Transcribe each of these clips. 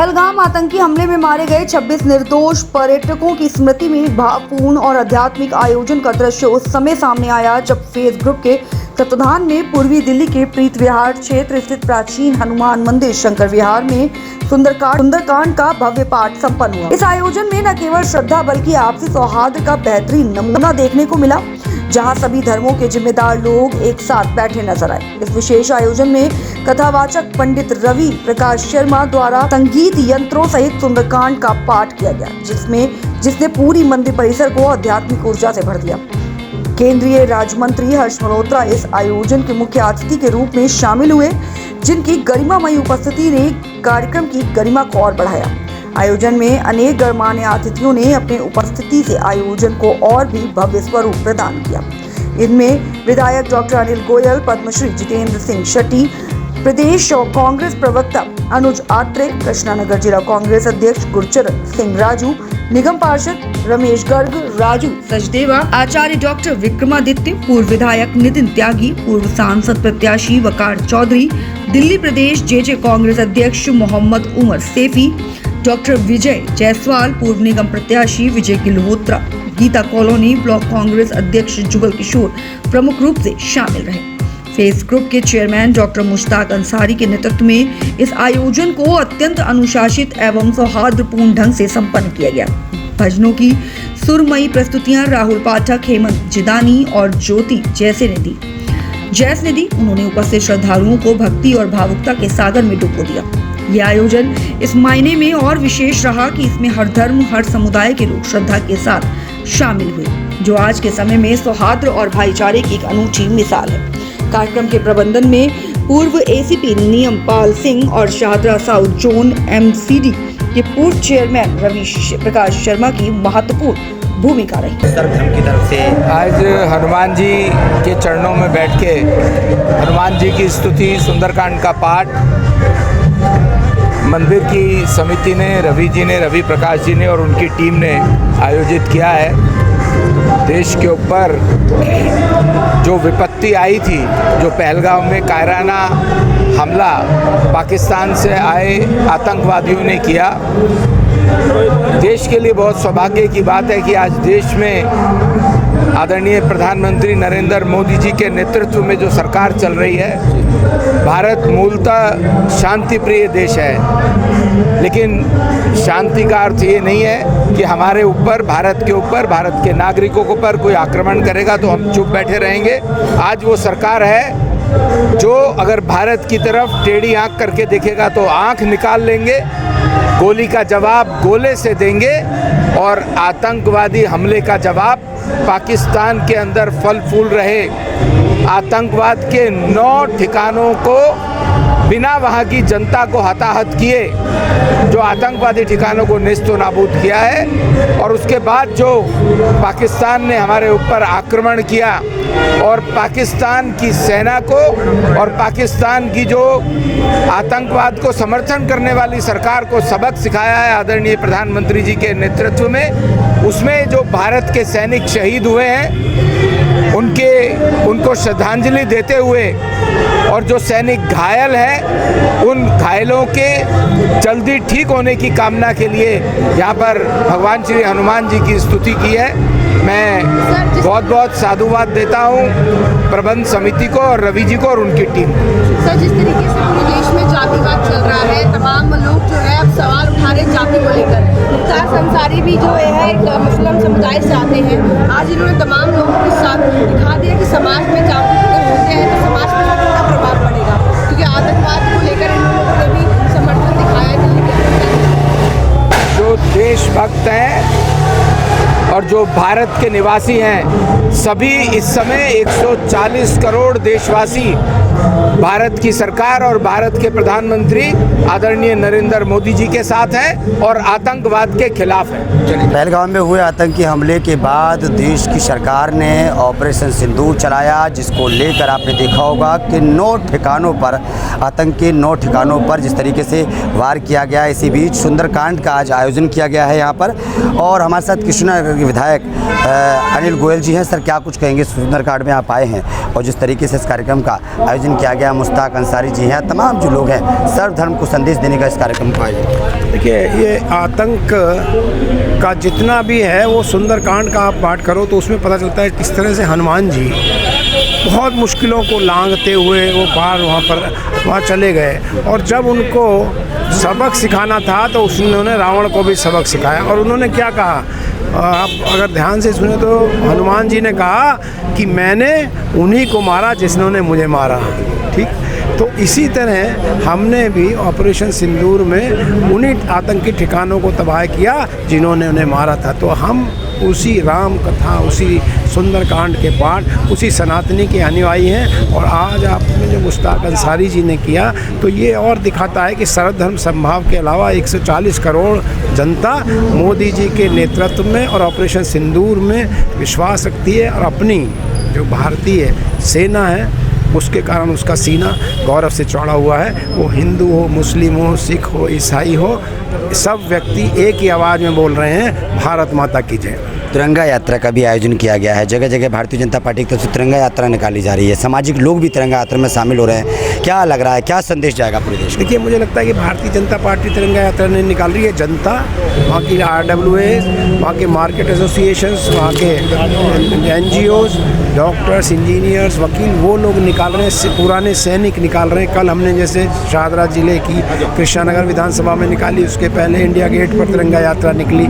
पहलगाम आतंकी हमले में मारे गए 26 निर्दोष पर्यटकों की स्मृति में भावपूर्ण और आध्यात्मिक आयोजन का दृश्य उस समय सामने आया जब फेस ग्रुप के तत्वाधान में पूर्वी दिल्ली के प्रीत विहार क्षेत्र स्थित प्राचीन हनुमान मंदिर शंकर विहार में सुंदरकांड का भव्य पाठ संपन्न हुआ। इस आयोजन में न केवल श्रद्धा बल्कि आपसी सौहार्द का बेहतरीन नमूना देखने को मिला, जहां सभी धर्मों के जिम्मेदार लोग एक साथ बैठे नजर आए। इस विशेष आयोजन में कथावाचक पंडित रवि प्रकाश शर्मा द्वारा संगीत यंत्रों सहित सुंदरकांड का पाठ किया गया, जिसने पूरी मंदिर परिसर को आध्यात्मिक ऊर्जा से भर दिया। केंद्रीय राज्य मंत्री हर्ष मल्होत्रा इस आयोजन के मुख्य अतिथि के रूप में शामिल हुए, जिनकी गरिमामयी उपस्थिति ने कार्यक्रम की गरिमा को और बढ़ाया। आयोजन में अनेक गणमान्य अतिथियों ने अपने उपस्थिति से आयोजन को और भी भव्य स्वरूप प्रदान किया। इनमें विधायक डॉक्टर अनिल गोयल, पद्मश्री जितेंद्र सिंह शेट्टी, प्रदेश और कांग्रेस प्रवक्ता अनुज आत्रे, कृष्णानगर जिला कांग्रेस अध्यक्ष गुरचरण सिंह राजू, निगम पार्षद रमेश गर्ग, राजू सचदेवा, आचार्य डॉक्टर विक्रमादित्य, पूर्व विधायक नितिन त्यागी, पूर्व सांसद प्रत्याशी वकार चौधरी, दिल्ली प्रदेश जेजे कांग्रेस अध्यक्ष मोहम्मद उमर सैफी, डॉक्टर विजय जायसवाल, पूर्व निगम प्रत्याशी विजय गिल्होत्रा, गीता कॉलोनी ब्लॉक कांग्रेस अध्यक्ष जुगल किशोर प्रमुख रूप से शामिल रहे। फेस ग्रुप के चेयरमैन डॉक्टर मुश्ताक अंसारी के नेतृत्व में इस आयोजन को अत्यंत अनुशासित एवं सौहार्दपूर्ण ढंग से संपन्न किया गया। भजनों की सुरमयी प्रस्तुतियां राहुल पाठक, हेमंत जिदानी और ज्योति जैस ने दी। उन्होंने उपस्थित श्रद्धालुओं को भक्ति और भावुकता के सागर में डुबो दिया। यह आयोजन इस मायने में और विशेष रहा कि इसमें हर धर्म, हर समुदाय के लोग श्रद्धा के साथ शामिल हुए, जो आज के समय में सौहार्द और भाईचारे की एक अनूठी मिसाल है। कार्यक्रम के प्रबंधन में पूर्व एसीपी नियमपाल सिंह और शाहदरा साउथ जोन एमसीडी के पूर्व चेयरमैन रवि प्रकाश शर्मा की महत्वपूर्ण भूमिका रही। सर्वधर्म की तरफ से आज हनुमान जी के चरणों में बैठ के हनुमान जी की स्तुति, सुंदरकांड का पाठ मंदिर की समिति ने, रवि प्रकाश जी ने और उनकी टीम ने आयोजित किया है। देश के ऊपर जो विपत्ति आई थी, जो पहलगाम में कायराना हमला पाकिस्तान से आए आतंकवादियों ने किया, देश के लिए बहुत सौभाग्य की बात है कि आज देश में आदरणीय प्रधानमंत्री नरेंद्र मोदी जी के नेतृत्व में जो सरकार चल रही है। भारत मूलतः शांति प्रिय देश है, लेकिन शांति का अर्थ ये नहीं है कि हमारे ऊपर, भारत के ऊपर, भारत के नागरिकों के ऊपर कोई आक्रमण करेगा तो हम चुप बैठे रहेंगे। आज वो सरकार है जो अगर भारत की तरफ टेढ़ी आंख करके देखेगा तो आंख निकाल लेंगे, गोली का जवाब गोले से देंगे और आतंकवादी हमले का जवाब पाकिस्तान के अंदर फल फूल रहे आतंकवाद के 9 ठिकानों को बिना वहाँ की जनता को हताहत किए, जो आतंकवादी ठिकानों को नेस्तो नाबूद किया है, और उसके बाद जो पाकिस्तान ने हमारे ऊपर आक्रमण किया और पाकिस्तान की सेना को और पाकिस्तान की जो आतंकवाद को समर्थन करने वाली सरकार को सबक सिखाया है आदरणीय प्रधानमंत्री जी के नेतृत्व में, उसमें जो भारत के सैनिक शहीद हुए हैं उनको श्रद्धांजलि देते हुए और जो सैनिक घायल हैं उन घायलों के जल्दी ठीक होने की कामना के लिए यहाँ पर भगवान श्री हनुमान जी की स्तुति की है। मैं बहुत बहुत साधुवाद देता हूँ प्रबंध समिति को और रवि जी को और उनकी टीम को। सर, जिस तरीके से पूरे देश में जातिवाद चल रहा है, तमाम लोग जो है अब सवाल उठा रहे जाति को लेकर। मुख्तार अंसारी भी जो है एक मुस्लिम समुदाय से आते हैं। आज इन्होंने तमाम लोगों के साथ दिखा दिया कि समाज में जाति अगर होते हैं तो समाज पर कितना प्रभाव पड़ेगा, क्योंकि आतंकवाद को लेकर इन लोगों ने भी समर्थन दिखाया है। जो देशभक्त हैं और जो भारत के निवासी हैं, सभी इस समय 140 करोड़ देशवासी भारत की सरकार और भारत के प्रधानमंत्री आदरणीय नरेंद्र मोदी जी के साथ हैं और आतंकवाद के खिलाफ हैं। पहलगाम में हुए आतंकी हमले के बाद देश की सरकार ने ऑपरेशन सिंदूर चलाया, जिसको लेकर आपने देखा होगा कि 9 ठिकानों पर आतंकी 9 ठिकानों पर जिस तरीके से वार किया गया। इसी बीच सुंदरकांड का आज आयोजन किया गया है यहाँ पर, और हमारे साथ कृष्णानगर के विधायक अनिल गोयल जी हैं। सर, क्या कुछ कहेंगे? सुंदरकांड में आप आए हैं और जिस तरीके से इस कार्यक्रम का आयोजन किया गया, मुश्ताक अंसारी जी हैं, तमाम जो लोग हैं सर्वधर्म को संदेश देने का इस कार्यक्रम का आयोजन। देखिए, ये आतंक का जितना भी है वो सुंदरकांड का आप पाठ करो तो उसमें पता चलता है किस तरह से हनुमान जी बहुत मुश्किलों को लांघते हुए वो पार वहाँ चले गए, और जब उनको सबक सिखाना था तो उन्होंने रावण को भी सबक सिखाया। और उन्होंने क्या कहा, आप अगर ध्यान से सुने तो हनुमान जी ने कहा कि मैंने उन्हीं को मारा जिन्होंने मुझे मारा। ठीक, तो इसी तरह हमने भी ऑपरेशन सिंदूर में उन्हीं आतंकी ठिकानों को तबाह किया जिन्होंने उन्हें मारा था। तो हम उसी राम कथा, उसी सुंदरकांड के पाठ, उसी सनातनी के अनुयायी हैं। और आज आपने जो मुश्ताक अंसारी जी ने किया तो ये और दिखाता है कि सर्वधर्म समभाव के अलावा 140 करोड़ जनता मोदी जी के नेतृत्व में और ऑपरेशन सिंदूर में विश्वास रखती है, और अपनी जो भारतीय सेना है उसके कारण उसका सीना गौरव से चौड़ा हुआ है। वो हिंदू हो, मुस्लिम हो, सिख हो, ईसाई हो, सब व्यक्ति एक ही आवाज़ में बोल रहे हैं, भारत माता की जय। तिरंगा यात्रा का भी आयोजन किया गया है, जगह जगह भारतीय जनता पार्टी की तरफ से तिरंगा यात्रा निकाली जा रही है, सामाजिक लोग भी तिरंगा यात्रा में शामिल हो रहे हैं। क्या लग रहा है, क्या संदेश जाएगा पूरे देश में? देखिए, मुझे लगता है कि भारतीय जनता पार्टी तिरंगा यात्रा नहीं निकाल रही है, जनता, वहाँ की RWA, वहाँ के मार्केट एसोसिएशंस, वहाँ के NGOs, डॉक्टर्स, इंजीनियर्स, वकील, वो लोग निकाल रहे हैं, पुराने सैनिक निकाल रहे हैं। कल हमने जैसे शाहदरा जिले की कृष्णानगर विधानसभा में निकाली, उसके पहले इंडिया गेट पर तिरंगा यात्रा निकली।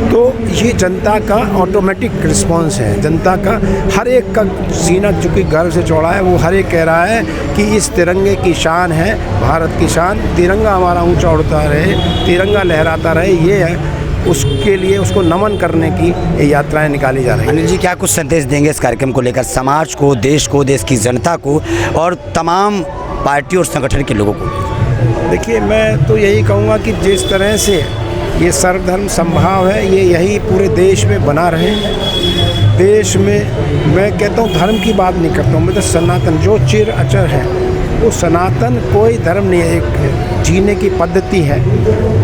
तो ये जनता का ऑटोमेटिक रिस्पांस है, जनता का हर एक का सीना चूँकि गर्व से चौड़ा है, वो हर एक कह रहा है कि इस तिरंगे की शान है, भारत की शान, तिरंगा हमारा ऊंचा उड़ता रहे, तिरंगा लहराता रहे, ये है उसके लिए, उसको नमन करने की ये यात्राएं निकाली जा रही हैं। अनिल जी, क्या कुछ संदेश देंगे इस कार्यक्रम को लेकर समाज को, देश की जनता को और तमाम पार्टी और संगठन के लोगों को? देखिए, मैं तो यही कहूँगा कि जिस तरह से ये सर्वधर्म समभाव है, ये यही पूरे देश में बना रहे। देश में मैं कहता हूँ, धर्म की बात नहीं करता हूँ मैं, तो सनातन जो चिर अचर है वो सनातन, कोई धर्म नहीं है, एक जीने की पद्धति है।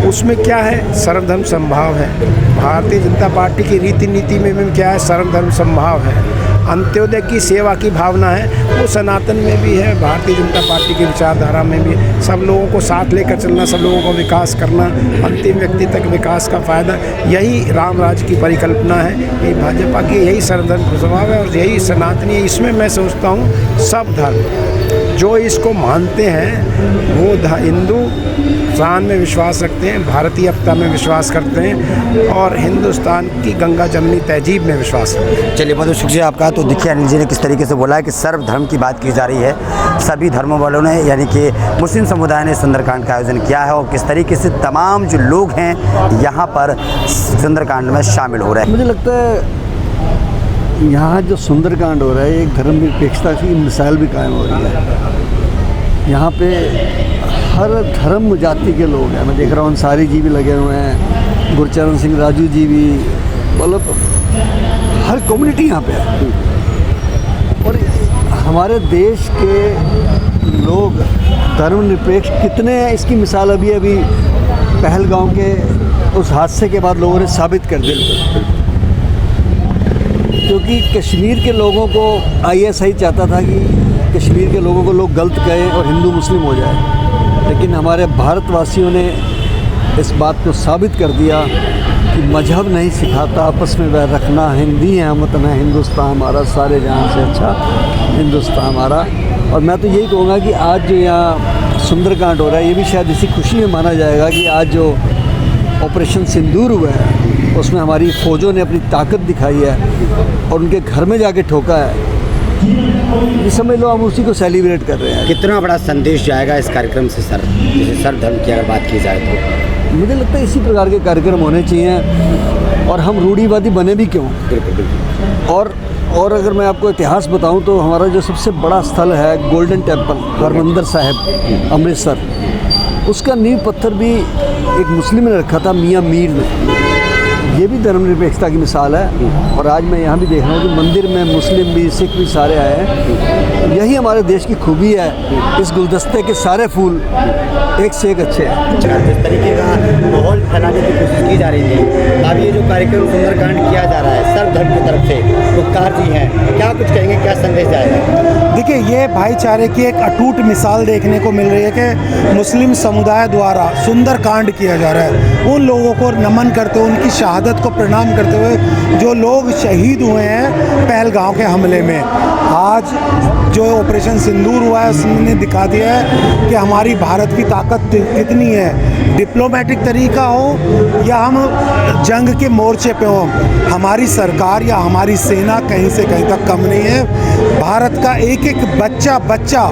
उसमें क्या है, सर्वधर्म समभाव है। भारतीय जनता पार्टी की रीति नीति में क्या है, सर्वधर्म समभाव है। अंत्योदय की सेवा की भावना है, वो सनातन में भी है, भारतीय जनता पार्टी की विचारधारा में भी। सब लोगों को साथ लेकर चलना, सब लोगों को विकास करना, अंतिम व्यक्ति तक विकास का फ़ायदा, यही राम राज्य की परिकल्पना है, यही भाजपा की, यही सर्वधर्म स्वभाव है और यही सनातनी है। इसमें मैं सोचता हूँ सब धर्म जो इसको मानते हैं वो हिंदू शान में विश्वास रखते हैं, भारतीयता में विश्वास करते हैं और हिंदुस्तान की गंगा जमनी तहजीब में विश्वास रखते हैं। चलिए, बहुत शुक्रिया आपका। तो देखिए, अनिल जी ने किस तरीके से बोला है कि सर्वधर्म की बात की जा रही है, सभी धर्मों वालों ने, यानी कि मुस्लिम समुदाय ने सुंदरकांड का आयोजन किया है और किस तरीके से तमाम जो लोग हैं यहाँ पर सुंदरकांड में शामिल हो रहे हैं। मुझे लगता है यहाँ जो सुंदरकांड हो रहा है, एक धर्मनिरपेक्षता की मिसाल भी कायम हो रही है। यहाँ पे हर धर्म जाति के लोग हैं, मैं देख रहा हूँ अंसारी जी भी लगे हुए हैं, गुरचरण सिंह राजू जी भी, मतलब हर कम्युनिटी यहाँ पे है। और हमारे देश के लोग धर्मनिरपेक्ष कितने हैं, इसकी मिसाल अभी पहलगाम के उस हादसे के बाद लोगों ने साबित कर दी। क्योंकि कश्मीर के लोगों को ISI चाहता था कि कश्मीर के लोगों को लोग गलत कहें और हिंदू मुस्लिम हो जाए, लेकिन हमारे भारतवासियों ने इस बात को साबित कर दिया कि मजहब नहीं सिखाता आपस में वैर रखना, हिंदी है हम वतन है हिंदुस्तान हमारा, सारे जहां से अच्छा हिंदुस्तान हमारा। और मैं तो यही कहूँगा कि आज जो यहाँ सुंदरकांड हो रहा है, ये भी शायद इसी खुशी में माना जाएगा कि आज जो ऑपरेशन सिंदूर हुआ है उसमें हमारी फ़ौजों ने अपनी ताकत दिखाई है और उनके घर में जाके ठोका है। ये समझ लो हम उसी को सेलिब्रेट कर रहे हैं। कितना बड़ा संदेश जाएगा इस कार्यक्रम से सर, जैसे सर्वधर्म की अगर बात की जाए तो? मुझे लगता है इसी प्रकार के कार्यक्रम होने चाहिए और हम रूढ़िवादी बने भी क्यों। और अगर मैं आपको इतिहास बताऊं तो हमारा जो सबसे बड़ा स्थल है गोल्डन टेम्पल हरमंदिर साहिब अमृतसर, उसका नींव पत्थर भी एक मुस्लिम ने रखा था, मियाँ मीर ने। ये भी धर्मनिरपेक्षता की मिसाल है। और आज मैं यहाँ भी देख रहा हूँ कि मंदिर में मुस्लिम भी सिख भी सारे आए हैं। यही हमारे देश की खूबी है, इस गुलदस्ते के सारे फूल एक से एक अच्छे हैं। जिस तरीके का माहौल फैलाने की कोशिश की जा रही थी, अब ये जो कार्यक्रम सुंदरकांड किया जा रहा है सर्वधर्म की तरफ से, उपकार जी हैं, क्या कुछ कहेंगे, क्या संदेश जाएगा? ये भाईचारे की एक अटूट मिसाल देखने को मिल रही है कि मुस्लिम समुदाय द्वारा सुंदरकांड किया जा रहा है। उन लोगों को नमन करते हुए, उनकी शहादत को प्रणाम करते हुए जो लोग शहीद हुए हैं पहलगाम के हमले में, आज जो ऑपरेशन सिंदूर हुआ है उसने दिखा दिया है कि हमारी भारत की ताकत कितनी है। डिप्लोमेटिक तरीका हो या हम जंग के मोर्चे पे हो, हमारी सरकार या हमारी सेना कहीं से कहीं तक कम नहीं है। भारत का एक एक बच्चा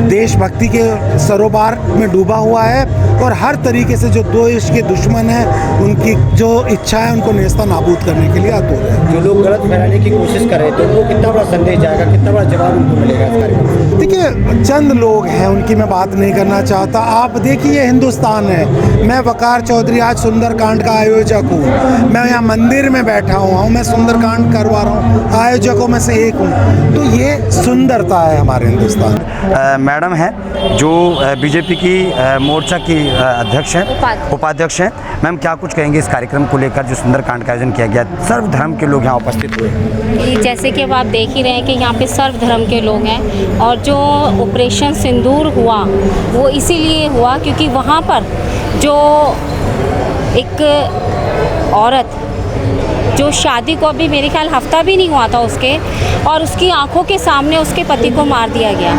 देशभक्ति के सरोवर में डूबा हुआ है और हर तरीके से जो देश के दुश्मन हैं उनकी जो इच्छा है उनको नेस्ता नाबूद करने के लिए आतुर है। जो लोग गलत फैलाने की कोशिश कर रहे थे उनको कितना बड़ा संदेश जाएगा, कितना बड़ा जवाब उनको मिलेगा इस कार्यक्रम से? देखिए, चंद लोग हैं, उनकी मैं बात नहीं करना चाहता। आप देखिए, हिंदुस्तान है। मैं वकार चौधरी आज सुंदरकांड का आयोजक हूँ। मैं यहाँ मंदिर में बैठा हुआ हूँ, मैं सुंदरकांड करवा रहा हूँ, आयोजकों में से एक हूँ। तो ये सुंदरता है हमारे हिंदुस्तान। मैडम है जो बीजेपी की मोर्चा की अध्यक्ष हैं, उपाध्यक्ष हैं। मैम, क्या कुछ कहेंगे इस कार्यक्रम को लेकर जो सुंदरकांड का आयोजन किया गया, सर्वधर्म के लोग यहाँ उपस्थित हुए? जैसे कि अब आप देख ही रहे हैं कि यहाँ पे सर्वधर्म के लोग हैं और जो ऑपरेशन सिंदूर हुआ वो इसीलिए हुआ क्योंकि वहाँ पर जो एक औरत जो शादी को अभी मेरे ख्याल हफ्ता भी नहीं हुआ था उसके, और उसकी आंखों के सामने उसके पति को मार दिया गया।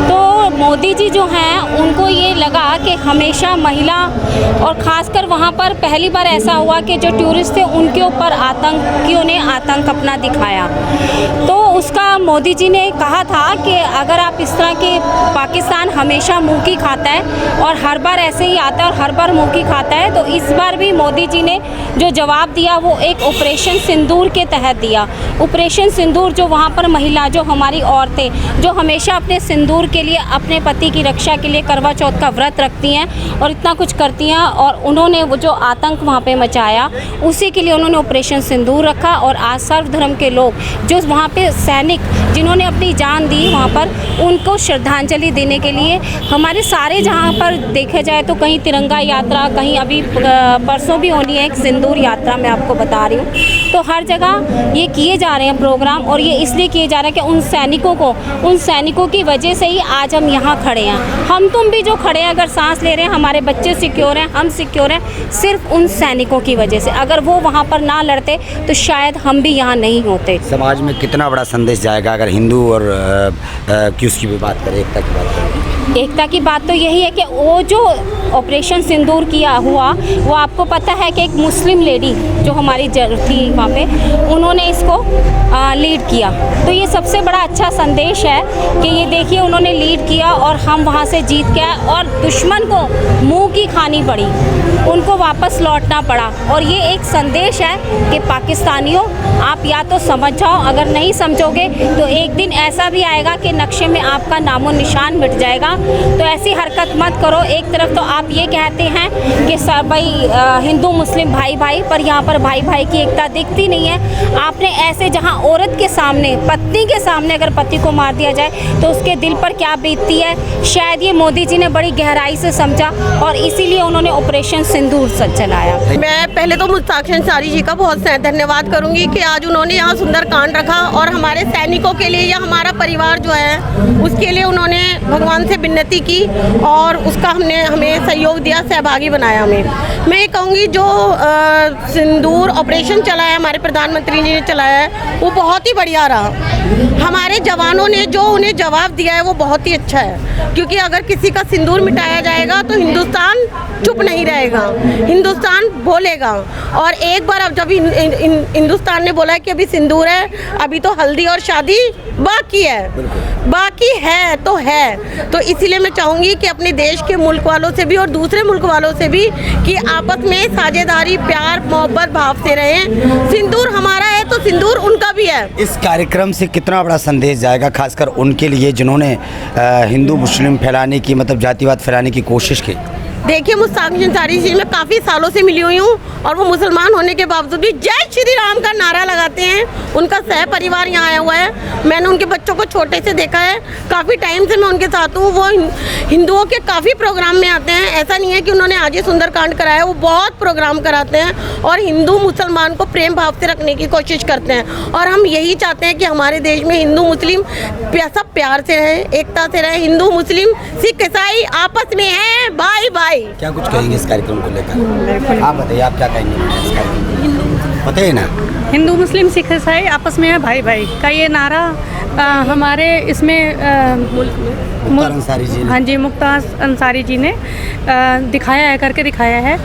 तो मोदी जी जो हैं उनको ये लगा कि हमेशा महिला, और ख़ासकर वहाँ पर पहली बार ऐसा हुआ कि जो टूरिस्ट थे उनके ऊपर आतंकियों ने आतंक अपना दिखाया। तो उसका मोदी जी ने कहा था कि अगर आप इस तरह के, पाकिस्तान हमेशा मुँह की खाता है और हर बार ऐसे ही आता है और हर बार मुँह की खाता है, तो इस बार भी मोदी जी ने जो जवाब दिया वो एक ऑपरेशन सिंदूर के तहत दिया। ऑपरेशन सिंदूर जो वहाँ पर महिला, जो हमारी औरतें जो हमेशा अपने सिंदूर के लिए, अपने पति की रक्षा के लिए करवा चौथ का व्रत रखती हैं और इतना कुछ करती हैं, और उन्होंने वो जो आतंक वहाँ पे मचाया उसी के लिए उन्होंने ऑपरेशन सिंदूर रखा। और आज सर्वधर्म के लोग जो वहाँ पे सैनिक जिन्होंने अपनी जान दी वहाँ पर, उनको श्रद्धांजलि देने के लिए हमारे सारे, जहाँ पर देखा जाए तो कहीं तिरंगा यात्रा, कहीं अभी परसों भी होनी है एक सिंदूर यात्रा, मैं आपको बता रही हूँ। तो हर जगह ये किए जा रहे हैं प्रोग्राम, और ये इसलिए किए जा रहे हैं कि उन सैनिकों की वजह से ही आज हम यहाँ खड़े हैं। हम तुम भी जो खड़े हैं, अगर सांस ले रहे हैं, हमारे बच्चे सिक्योर हैं, हम सिक्योर हैं, सिर्फ उन सैनिकों की वजह से। अगर वो वहाँ पर ना लड़ते तो शायद हम भी यहाँ नहीं होते। समाज में कितना बड़ा संदेश जाएगा अगर हिंदू और की उसकी भी बात करें, एकता की बात करें? एकता की बात तो यही है कि वो जो ऑपरेशन सिंदूर किया हुआ, वो आपको पता है कि एक मुस्लिम लेडी जो हमारी थी वहाँ पे, उन्होंने इसको लीड किया। तो ये सबसे बड़ा अच्छा संदेश है कि ये देखिए उन्होंने लीड किया और हम वहाँ से जीत के आए, और दुश्मन को मुंह की खानी पड़ी, उनको वापस लौटना पड़ा। और ये एक संदेश है कि पाकिस्तानियों, आप या तो समझ जाओ, अगर नहीं समझोगे तो एक दिन ऐसा भी आएगा कि नक्शे में आपका नामो निशान मिट जाएगा। तो ऐसी हरकत मत करो। एक तरफ तो आप ये कहते हैं कि सब भाई हिंदू मुस्लिम भाई भाई, पर यहाँ पर भाई भाई की एकता दिखती नहीं है। आपने ऐसे, जहाँ औरत के सामने, पत्नी के सामने अगर पति को मार दिया जाए तो उसके दिल पर क्या बीतती है, शायद ये मोदी जी ने बड़ी गहराई से समझा और इसीलिए उन्होंने ऑपरेशन सिंदूर चलाया। मैं पहले तो मुश्ताक अंसारी जी का बहुत धन्यवाद करूंगी कि आज उन्होंने यहाँ सुंदरकांड रखा और हमारे सैनिकों के लिए या हमारा परिवार जो है उसके लिए उन्होंने भगवान से विनती की और उसका हमें सहयोग दिया, सहभागी बनाया हमें। मैं ये कहूँगी जो सिंदूर ऑपरेशन चला है, हमारे प्रधानमंत्री जी ने चलाया है, वो बहुत ही बढ़िया रहा। हमारे जवानों ने जो उन्हें जवाब दिया है वो बहुत ही अच्छा है, क्योंकि अगर किसी का सिंदूर मिटाया जाएगा तो हिंदुस्तान चुप नहीं रहेगा, हिंदुस्तान बोलेगा। और एक बार अब जब हिंदुस्तान ने बोला है कि अभी सिंदूर है, अभी तो हल्दी और शादी बाकी है तो इसीलिए मैं चाहूँगी कि अपने देश के मुल्क वालों से भी और दूसरे मुल्क वालों से भी कि आपस में साझेदारी, प्यार, मोहब्बत भाव से रहें। सिंदूर हमारा है तो सिंदूर उनका भी है। इस कार्यक्रम से कितना बड़ा संदेश जाएगा, खासकर उनके लिए जिन्होंने हिंदू मुस्लिम फैलाने की, मतलब जातिवाद फैलाने की कोशिश की? देखिए, मुस्ताक अंसारी जी मैं काफ़ी सालों से मिली हुई हूँ और वो मुसलमान होने के बावजूद भी जय श्री राम का नारा लगाते हैं। उनका सह परिवार यहाँ आया हुआ है। मैंने उनके बच्चों को छोटे से देखा है, काफ़ी टाइम से मैं उनके साथ हूँ। वो हिंदुओं के काफ़ी प्रोग्राम में आते हैं। ऐसा नहीं है कि उन्होंने आज ही सुंदरकांड कराया, वो बहुत प्रोग्राम कराते हैं और हिंदू मुसलमान को प्रेम भाव से रखने की कोशिश करते हैं। और हम यही चाहते हैं कि हमारे देश में हिंदू मुस्लिम सब प्यार से रहे, एकता से रहे। हिंदू मुस्लिम सिख ईसाई आपस में है भाई भाई। क्या कुछ कहेंगे इस कार्यक्रम को लेकर? आप बताइए, आप क्या कहेंगे इस कार्यक्रम? पता है ना, हिंदू मुस्लिम सिख ईसाई आपस में है भाई भाई का ये नारा हमारे इसमें मुख्तार अंसारी जी ने, हाँ जी, मुख्तार अंसारी जी ने दिखाया है, करके दिखाया है।